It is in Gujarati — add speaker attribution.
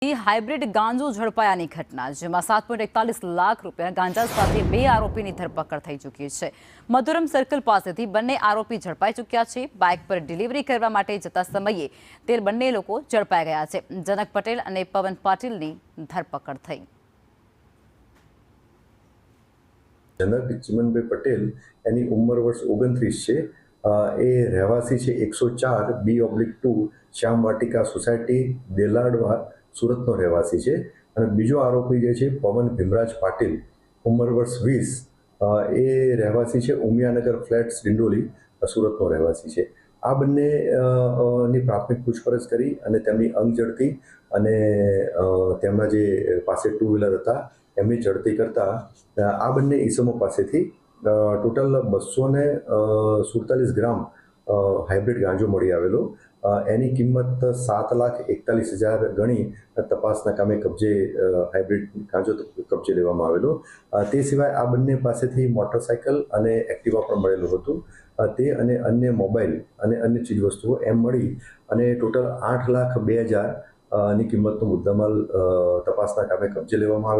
Speaker 1: હાઇબ્રિડ ગાંજો ઝડપાયાની ઘટના, જેમાં 7.41 લાખ રૂપિયા ગાંજા સાથે 2 આરોપીની ધરપકડ થઈ ચૂકી છે. મધુરમ સર્કલ પાસેથી બંને આરોપી ઝડપાઈ ચૂક્યા છે. બાઇક પર ડિલિવરી કરવા માટે જતા સમયે તે બંને લોકો ઝડપાઈ ગયા છે. જનક પટેલ અને પવન પાટીલની ધરપકડ થઈ.
Speaker 2: જનક ચિમનભાઈ પટેલ, એની ઉંમર વર્ષ 29 છે. એ રહેવાસી છે 104 B/2 શ્યામ વાટિકા સોસાયટી, દેલાડવા, સુરતનો રહેવાસી છે. અને બીજો આરોપી જે છે પવન ભીમરાજ પાટીલ, ઉંમર વર્ષ 20, એ રહેવાસી છે ઉમિયાનગર ફ્લેટ્સ, ડિંડોલી, સુરતનો રહેવાસી છે. આ બંને ની પ્રાથમિક પૂછપરછ કરી અને તેમની અંગ ઝડપી અને તેમના જે પાસે 2 વ્હીલર હતા એમની ઝડપી કરતા આ બંને ઈસમો પાસેથી ટોટલ 247 ગ્રામ હાઇબ્રિડ ગાંજો મળી આવેલો. એની કિંમત 7,41,000 ગણી તપાસના કામે હાઇબ્રિડ ગાંજો કબજે લેવામાં આવેલો. તે સિવાય આ બંને પાસેથી મોટરસાયકલ અને એક્ટિવા પણ મળેલું હતું. તે અને અન્ય મોબાઈલ અને અન્ય ચીજવસ્તુઓ એમ મળી અને ટોટલ 8,02,000 ની કિંમતનો મુદ્દામાલ તપાસના કામે કબજે લેવામાં આવ્યો.